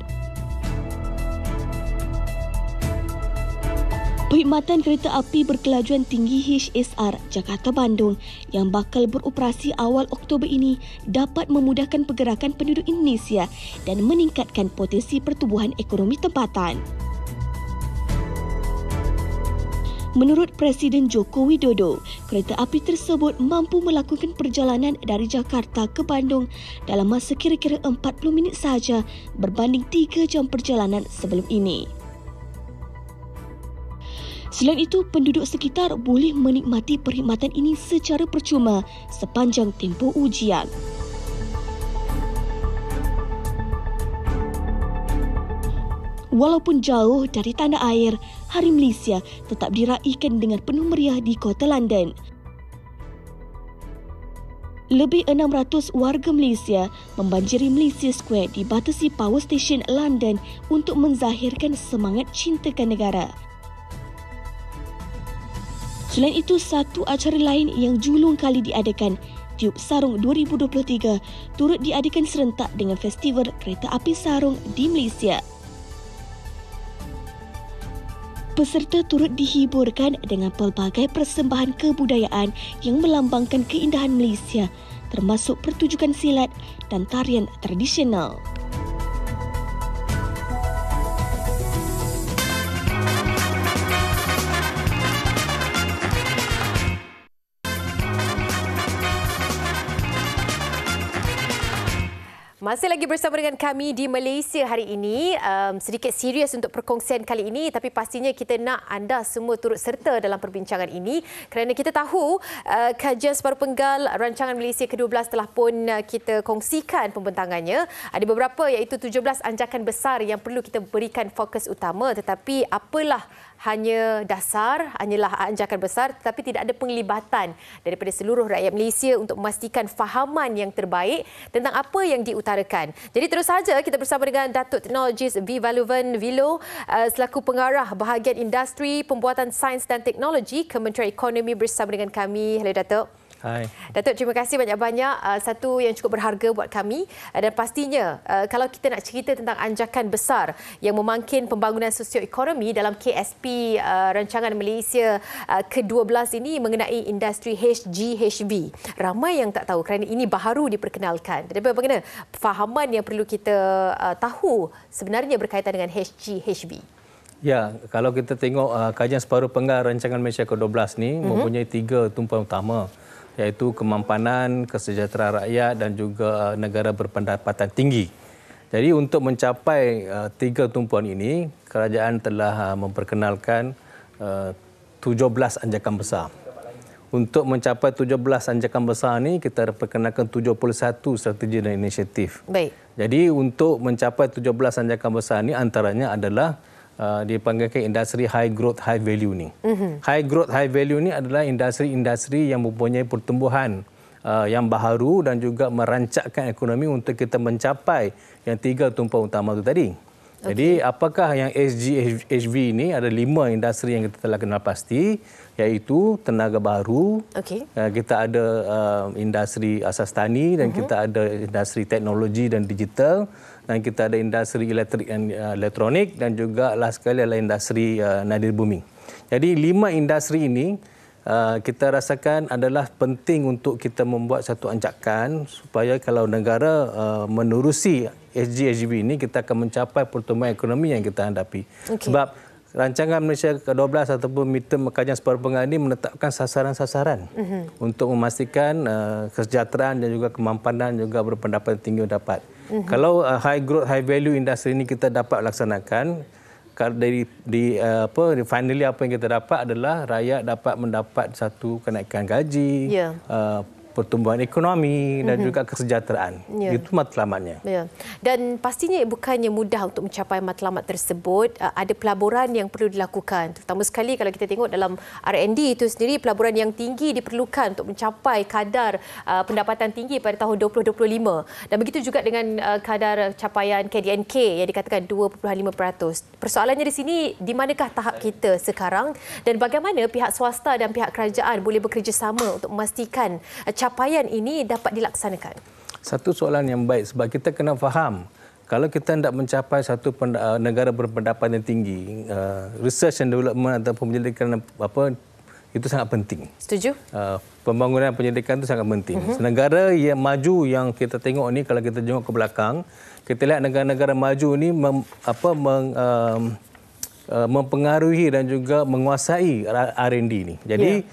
Perkhidmatan kereta api berkelajuan tinggi HSR Jakarta-Bandung yang bakal beroperasi awal Oktober ini dapat memudahkan pergerakan penduduk Indonesia dan meningkatkan potensi pertumbuhan ekonomi tempatan. Menurut Presiden Joko Widodo, kereta api tersebut mampu melakukan perjalanan dari Jakarta ke Bandung dalam masa kira-kira 40 minit sahaja berbanding 3 jam perjalanan sebelum ini. Selain itu, penduduk sekitar boleh menikmati perkhidmatan ini secara percuma sepanjang tempoh ujian. Walaupun jauh dari tanah air, Hari Malaysia tetap diraihkan dengan penuh meriah di kota London. Lebih 600 warga Malaysia membanjiri Malaysia Square dibatasi Power Station London untuk menzahirkan semangat cintakan negara. Selain itu, satu acara lain yang julung kali diadakan, Tiup Sarung 2023, turut diadakan serentak dengan Festival Kereta Api Sarung di Malaysia. Peserta turut dihiburkan dengan pelbagai persembahan kebudayaan yang melambangkan keindahan Malaysia, termasuk pertunjukan silat dan tarian tradisional. Masih lagi bersama dengan kami di Malaysia hari ini. Sedikit serius untuk perkongsian kali ini, tapi pastinya kita nak anda semua turut serta dalam perbincangan ini kerana kita tahu kajian separuh penggal rancangan Malaysia ke-12 telah pun kita kongsikan pembentangannya. Ada beberapa iaitu 17 anjakan besar yang perlu kita berikan fokus utama, tetapi apalah hanya dasar, hanyalah anjakan besar tetapi tidak ada penglibatan daripada seluruh rakyat Malaysia untuk memastikan fahaman yang terbaik tentang apa yang diutarakan. Jadi terus saja kita bersama dengan Datuk Teknologis V. Valuvan Vilo selaku pengarah bahagian industri pembuatan sains dan teknologi Kementerian Ekonomi bersama dengan kami. Hello Datuk. Hai. Datuk, terima kasih banyak-banyak. Satu yang cukup berharga buat kami. Dan pastinya, kalau kita nak cerita tentang anjakan besar yang memangkin pembangunan sosioekonomi dalam KSP Rancangan Malaysia ke-12 ini mengenai industri HGHV. Ramai yang tak tahu kerana ini baru diperkenalkan. Jadi bagaimana fahaman yang perlu kita tahu sebenarnya berkaitan dengan HGHV? Ya, kalau kita tengok kajian separuh penggal Rancangan Malaysia ke-12 ni mempunyai 3 tumpuan utama, iaitu kemampanan, kesejahteraan rakyat dan juga negara berpendapatan tinggi. Jadi untuk mencapai 3 tumpuan ini, kerajaan telah memperkenalkan 17 anjakan besar. Untuk mencapai 17 anjakan besar ini, kita perkenalkan 71 strategi dan inisiatif. Baik. Jadi untuk mencapai 17 anjakan besar ini antaranya adalah dipanggilkan industri high growth high value ni. High growth high value ni adalah industri-industri yang mempunyai pertumbuhan yang baharu dan juga merancakkan ekonomi untuk kita mencapai yang 3 tumpuan utama itu tadi. Jadi apakah yang SGHV ini ada 5 industri yang kita telah kenal pasti, iaitu tenaga baru, kita ada industri asas tani dan kita ada industri teknologi dan digital, dan kita ada industri elektrik dan elektronik, dan juga last sekali adalah industri nadir bumi. Jadi 5 industri ini kita rasakan adalah penting untuk kita membuat satu ancakan supaya kalau negara menerusi SDG ini, kita akan mencapai pertumbuhan ekonomi yang kita hadapi. Sebab Rancangan Malaysia ke-12 ataupun midterm kajian separuh pengarah ini menetapkan sasaran-sasaran untuk memastikan kesejahteraan dan juga kemampanan juga berpendapatan tinggi dapat. Kalau high growth, high value industri ini kita dapat laksanakan, finally apa yang kita dapat adalah rakyat dapat mendapat satu kenaikan gaji, pertumbuhan ekonomi dan juga kesejahteraan. Itu matlamatnya. Dan pastinya bukannya mudah untuk mencapai matlamat tersebut. Ada pelaburan yang perlu dilakukan. Terutama sekali kalau kita tengok dalam R&D itu sendiri, pelaburan yang tinggi diperlukan untuk mencapai kadar pendapatan tinggi pada tahun 2025. Dan begitu juga dengan kadar capaian KDNK yang dikatakan 2.5%. Persoalannya di sini, di manakah tahap kita sekarang dan bagaimana pihak swasta dan pihak kerajaan boleh bekerjasama untuk memastikan capaian ini dapat dilaksanakan? Satu soalan yang baik, sebab kita kena faham kalau kita hendak mencapai satu negara berpendapatan tinggi, research and development ataupun penyelidikan itu sangat penting. Setuju? Pembangunan penyelidikan itu sangat penting. Negara yang maju yang kita tengok ni, kalau kita tengok ke belakang, kita lihat negara-negara maju ni mempengaruhi dan juga menguasai R&D ni. Jadi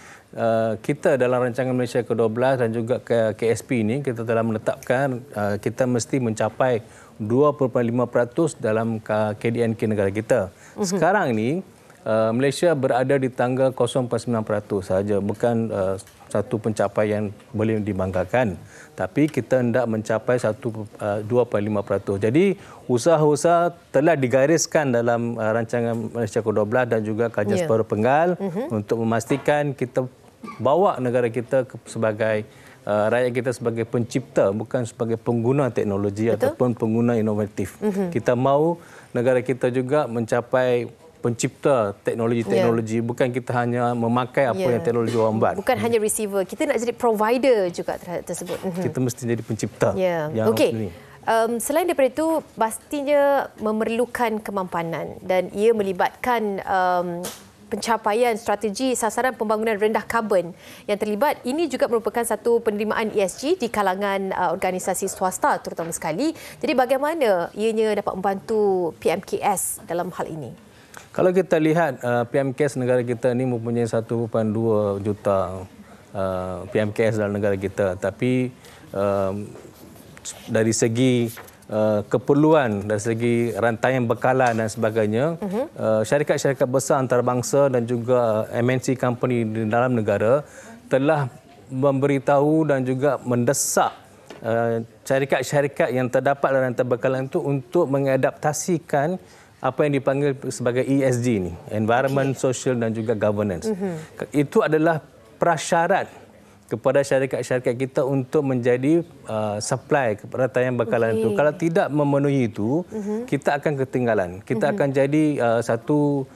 kita dalam rancangan Malaysia ke-12 dan juga KSP ini, kita telah menetapkan kita mesti mencapai 2.5% dalam KDNK negara kita. Sekarang ini Malaysia berada di tangga 0.9% sahaja, bukan satu pencapaian boleh dibanggakan. Tapi kita hendak mencapai 2.5%. Jadi usaha-usaha telah digariskan dalam rancangan Malaysia ke-12 dan juga kajian separuh penggal untuk memastikan kita bawa negara kita sebagai rakyat kita sebagai pencipta, bukan sebagai pengguna teknologi ataupun pengguna inovatif. Kita mahu negara kita juga mencapai pencipta teknologi-teknologi, bukan kita hanya memakai apa yang teknologi orang buat. Bukan hanya receiver, kita nak jadi provider juga tersebut. Kita mesti jadi pencipta. Okey. Selain daripada itu, pastinya memerlukan kemampanan dan ia melibatkan pencapaian strategi sasaran pembangunan rendah karbon yang terlibat. Ini juga merupakan satu penerimaan ESG di kalangan organisasi swasta terutama sekali. Jadi bagaimana ianya dapat membantu PMKS dalam hal ini? Kalau kita lihat PMKS negara kita ini mempunyai 1.2 juta PMKS dalam negara kita. Tapi dari segi keperluan, dari segi rantaian bekalan dan sebagainya, syarikat-syarikat besar antarabangsa dan juga MNC company di dalam negara telah memberitahu dan juga mendesak syarikat-syarikat yang terdapat dalam rantai bekalan itu untuk mengadaptasikan apa yang dipanggil sebagai ESG ni, Environment, Social dan juga Governance. Itu adalah prasyarat kepada syarikat-syarikat kita untuk menjadi supply rantaian bekalan itu. Kalau tidak memenuhi itu, kita akan ketinggalan. Kita akan jadi satu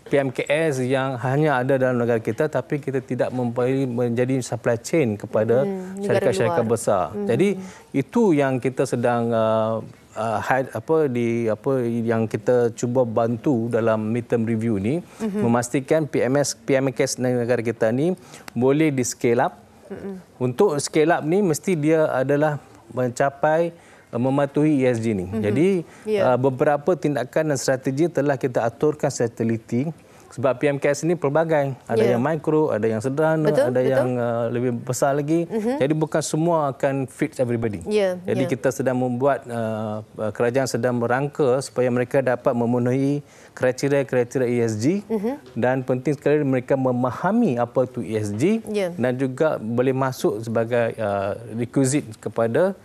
PMKS yang hanya ada dalam negara kita, tapi kita tidak menjadi supply chain kepada syarikat-syarikat besar. Jadi itu yang kita sedang yang kita cuba bantu dalam midterm review ni, memastikan PMKS negara kita ni boleh di scale up. Untuk scale up ni mesti dia adalah mencapai mematuhi ESG ni. Jadi beberapa tindakan dan strategi telah kita aturkan secara teliti. Sebab PMKS ini pelbagai. Ada yang mikro, ada yang sederhana, ada yang lebih besar lagi. Jadi bukan semua akan fit everybody. Jadi kita sedang membuat, kerajaan sedang merangka supaya mereka dapat memenuhi kriteria-kriteria ESG. Dan penting sekali mereka memahami apa itu ESG dan juga boleh masuk sebagai requisite kepada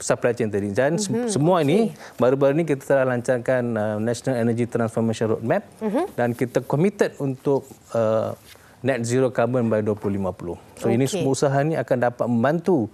supply chain tadi. Dan semua ini, baru-baru ini kita telah lancarkan National Energy Transformation Roadmap dan kita committed untuk net zero carbon by 2050. So ini semua usaha ini akan dapat membantu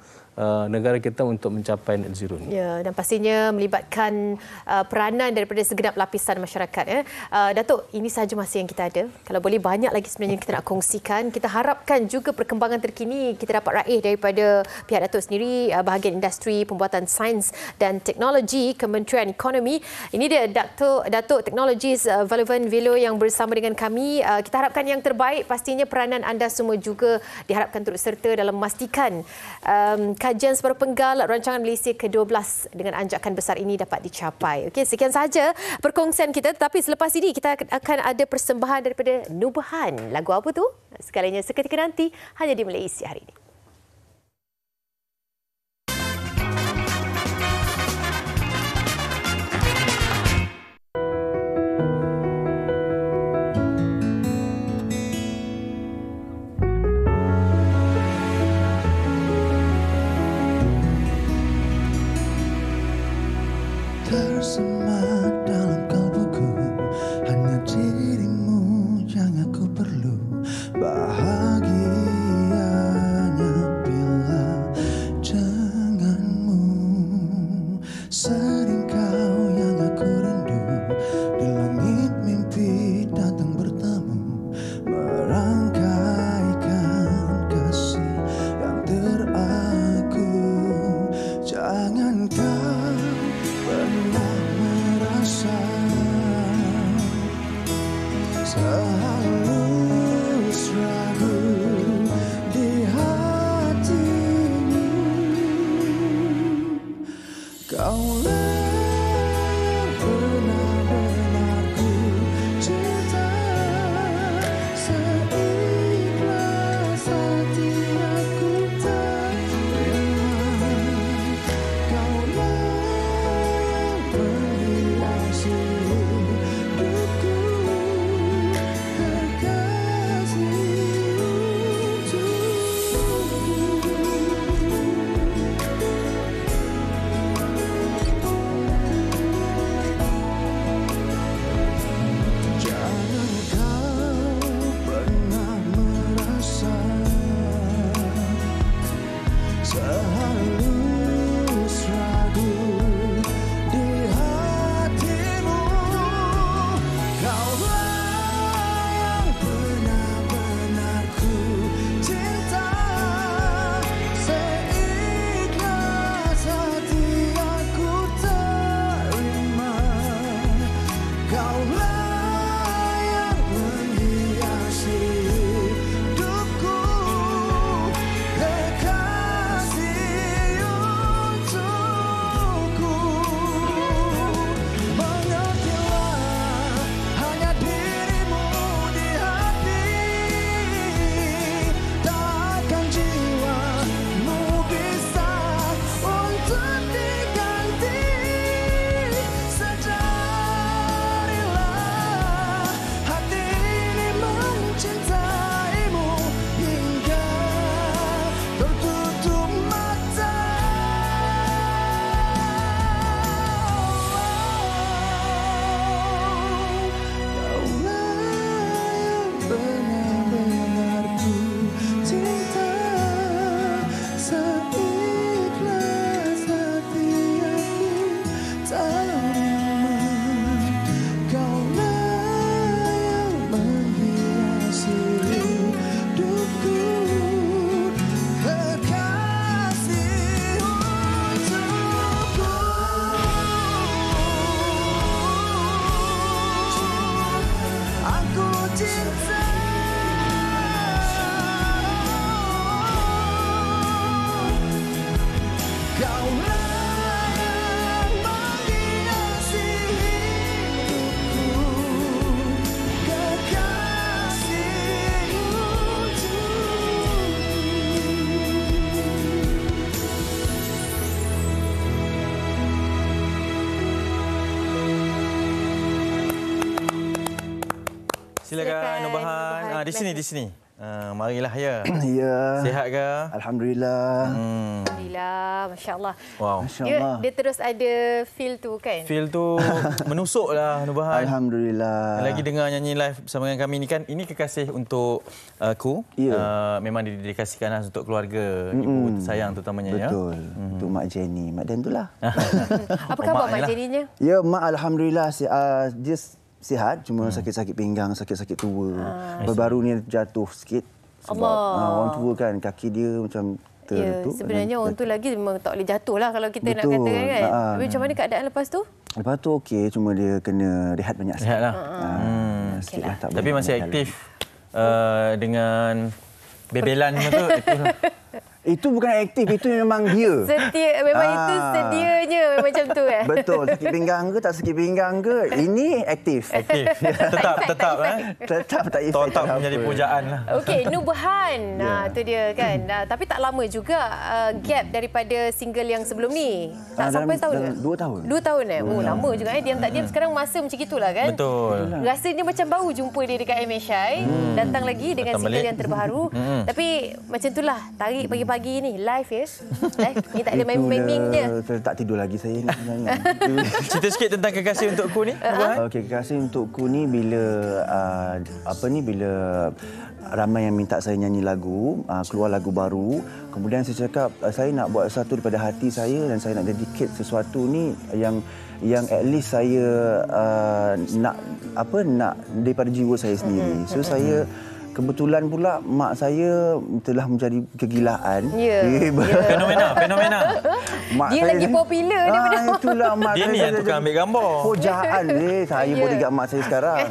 negara kita untuk mencapai net zero ni. Ya, dan pastinya melibatkan peranan daripada segenap lapisan masyarakat. Datuk, ini sahaja masa yang kita ada. Kalau boleh banyak lagi sebenarnya kita nak kongsikan. Kita harapkan juga perkembangan terkini kita dapat raih daripada pihak Datuk sendiri, bahagian industri pembuatan sains dan teknologi Kementerian Ekonomi. Ini dia Datuk Technologies Valuvan Velo yang bersama dengan kami. Kita harapkan yang terbaik. Pastinya peranan anda semua juga diharapkan turut serta dalam memastikan kajian separuh penggal rancangan Malaysia ke-12 dengan anjakan besar ini dapat dicapai. Okey, sekian sahaja perkongsian kita. Tetapi selepas ini kita akan ada persembahan daripada Nubahan. Lagu apa tu? Segalanya seketika nanti hanya di Malaysia hari ini. Tersemat dalam kalbuku, hanya dirimu yang aku perlu. Bahagianya bila denganmu. Sering kau yang aku rindu, di langit mimpi datang bertamu, merangkaikan kasih yang teragung. Jangan kau pernah merasa sehalus ragu di hatimu. Kaulah benar-benar ku cinta, seikhlas hati aku terima. Kaulah menghiasi hidupku, kekasih jangan kau pernah merasa sehalus ragu di hatimu. Kaulah yang benar-benar ku cinta, seikhlas hati aku terima. Kaulah yang menghiasi hidupku, kekasih untukku. Mengertilah, hanya dirimu di hati, takkan jiwamu bisa untuk diganti. Sadarilah, hati ini mencintaimu hingga tertutup mata. Kaulah yang benar-benar ku cinta, seikhlas hati aku terima. Kaulah yang menghiasi hidupku, kekasih untukku. Aku cinta. Kaulah yang menghiasi hidupku, kekasih Silakan Nubahan. Di sini. Marilah ya. Ya. Sihat ke? Alhamdulillah. Alhamdulillah, masya-Allah. Wow. Dia terus ada feel tu kan? Feel tu menusuklah Nubahan. Alhamdulillah. Lagi dengar nyanyi live bersama dengan kami ni kan, ini kekasih untuk aku. Memang didedikasikan untuk keluarga, ibu sayang terutamanya. Betul. Untuk Mak Jenny. Mak Dan itulah. Apa khabar Mak Jenny-nya? Ya, Mak Alhamdulillah. Dia sihat, cuma sakit-sakit pinggang, sakit-sakit tua. Baru ni jatuh sikit. Sebab orang tua kan, kaki dia macam terletup. Sebenarnya orang tu lagi memang tak boleh jatuh lah kalau kita nak katakan kan. Tapi macam mana keadaan lepas tu? Lepas tu okey, cuma dia kena rehat banyak sikit. Rehat lah. Tapi masih aktif dengan bebelan tu. Itu bukan aktif, itu memang dia. Setia, memang itu sedianya macam tu kan? Betul, sakit pinggang ke tak sakit pinggang ke, ini aktif. Aktif. Tetap Tetap tak efek. Tetap menjadi pujaan lah. Okey, Nubahan. Tu dia kan. Tapi tak lama juga gap daripada single yang sebelum ni. Tak sampai tahun ke? 2 tahun. 2 tahun lama juga diam tak diam sekarang masa macam gitulah kan? Betul. Rasanya macam baru jumpa dia dekat MSI. Datang lagi dengan single yang terbaru. Tapi macam itulah, tarik pagi-pagi ni live ya. Live. Ni tak ada main-main je. Tak tidur lagi saya ni sebenarnya. Cerita sikit tentang Kekasih Untukku ni. Okey, Kekasih Untukku ni bila bila ramai yang minta saya nyanyi lagu, keluar lagu baru. Kemudian saya cakap saya nak buat sesuatu daripada hati saya dan saya nak dedicate sesuatu ni yang at least saya nak daripada jiwa saya sendiri. So saya kebetulan pula mak saya telah menjadi kegilaan. Fenomena. Mak dia saya lagi popular daripada itulah mak dia ni yang tukang ambil gambar. Pujaan saya boleh dekat mak saya sekarang.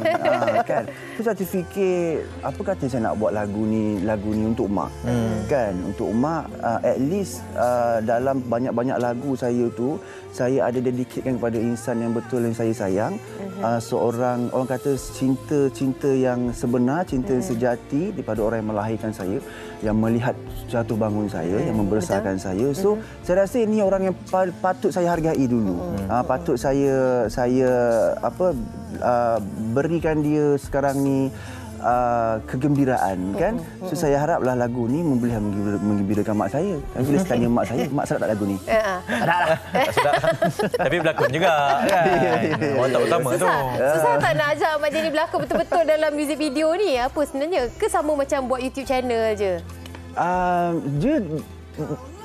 Kan. Tu saya terfikir apa kata saya nak buat lagu ni untuk mak. Kan, untuk mak at least dalam banyak-banyak lagu saya tu saya ada dedicatkan kepada insan yang betul yang saya sayang. Seorang orang kata cinta yang sebenar, cinta yang sejati daripada orang yang melahirkan saya, yang melihat jatuh bangun saya, yang membesarkan saya. So saya rasa ini orang yang patut saya hargai dulu. Patut saya berikan dia sekarang ni kegembiraan kan. So saya haraplah lagu ni boleh menggembirakan mak saya. Tapi bila tanya mak saya, mak sedap tak lagu ni? Sedap. Tapi berlakon juga kan. Watak utama tu. Susah tak nak ajak Mak Jenny berlakon betul-betul dalam music video ni? Apa sebenarnya? Ke sama macam buat YouTube channel je?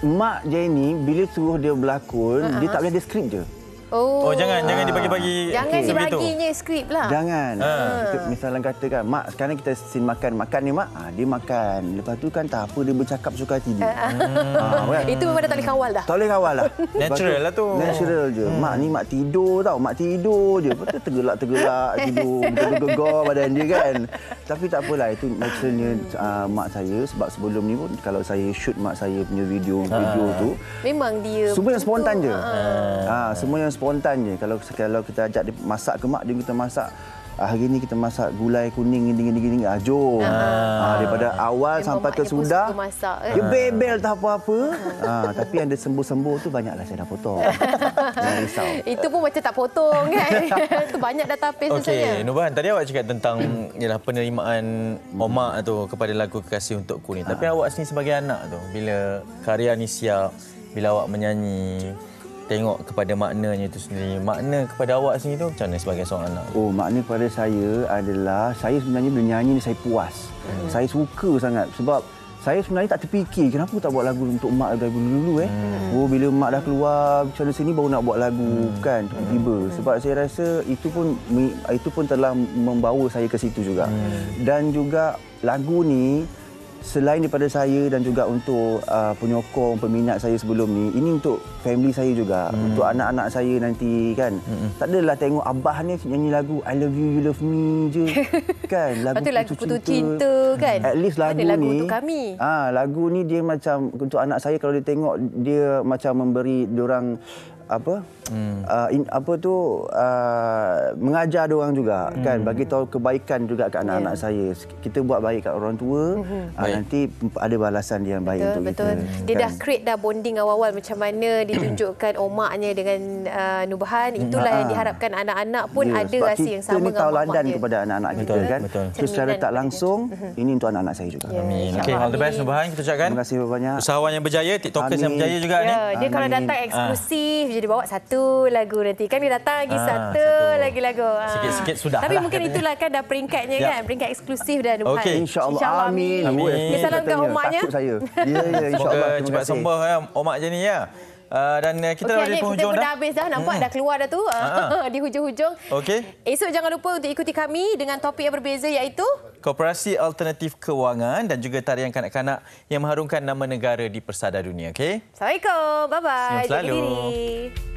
Mak Jenny bila suruh dia berlakon, dia tak boleh ada skrip je. Oh, jangan dibagi-bagi. Jangan dibaginya skrip lah. Jangan. Misalnya katakan, mak sekarang kita scene makan ni mak, dia makan. Lepas tu kan tak apa dia bercakap suka hati dia. Itu memang dah tak boleh kawal dah. Tak boleh kawal lah. Natural lah tu. Natural je. Mak ni mak tidur tau, mak tidur je. Betul tergelak tidur, gegar badan dia kan. Tapi tak apalah, itu naturalnya mak saya. Sebab sebelum ni pun kalau saya shoot mak saya punya video tu, memang dia semua yang spontan je. Semua yang spontan je. Kalau kita ajak dia masak ke mak, dia kita masak. Hari ni kita masak gulai kuning gini. Jom. Daripada awal sampai ke sudah. Dia bebel tak apa-apa. Tapi yang dia sembuh-sembuh tu banyaklah saya dah potong. Jangan risau. Itu pun macam tak potong kan. Itu banyak dah tapis tu saya. Okey, Nubahan, tadi awak cakap tentang penerimaan Omak tu kepada lagu Kekasih Untukku ni. Tapi awak sendiri sebagai anak tu, bila karya ni siap, bila awak menyanyi, tengok kepada maknanya itu sendiri. Makna kepada awak sendiri tu macam mana sebagai seorang anak? Makna kepada saya adalah saya sebenarnya bila nyanyi ni saya puas. Saya suka sangat sebab saya sebenarnya tak terfikir kenapa tak buat lagu untuk mak dari dulu. Bila mak dah keluar sana sini baru nak buat lagu kan tiba-tiba. Sebab saya rasa itu pun telah membawa saya ke situ juga. Dan juga lagu ni selain daripada saya dan juga untuk penyokong, peminat saya sebelum ni, ini untuk family saya juga, untuk anak-anak saya nanti kan. Tak adalah tengok abah ni nyanyi lagu I love you, you love me je. Kan, lagu putus cinta kan. At least lagu ni untuk kami. Lagu ni dia macam untuk anak saya, kalau dia tengok dia macam memberi diorang mengajar diorang juga kan, bagi tahu kebaikan juga kat anak-anak saya. Kita buat baik kat orang tua, nanti ada balasan yang baik untuk betul. kita. Dia dah create dah bonding awal-awal macam mana ditunjukkan omaknya dengan Nubahan. Itulah yang diharapkan anak-anak pun ada rasa yang sama dengan tauladan kepada anak-anak kita kan. So secara tak langsung ini untuk anak-anak saya juga. Amin. Okey, all the best Nubahan kita ucapkan. Terima kasih banyak. Usahawan yang berjaya, TikTokers yang berjaya juga ni. Dia kalau datang eksklusif, jadi bawa satu lagu nanti. Kan dia datang lagi satu lagi lagu. Sikit-sikit sudah. Tapi mungkin itulah kan dah peringkatnya kan, peringkat eksklusif dah Nubahan. Okey, insya-Allah. Amin. Dia salam kat omaknya. Takut saya. Ya, insya-Allah. Cepat sembuh ya omak je ni ya. Dan kita dah di penghujung dah. Kita dah habis dah. Nampak dah keluar dah tu di hujung-hujung. Okey. Esok jangan lupa untuk ikuti kami dengan topik yang berbeza iaitu Koperasi Alternatif Kewangan dan juga tarian kanak-kanak yang mengharumkan nama negara di persada dunia. Okey. Assalamualaikum. Bye-bye. Jaga diri.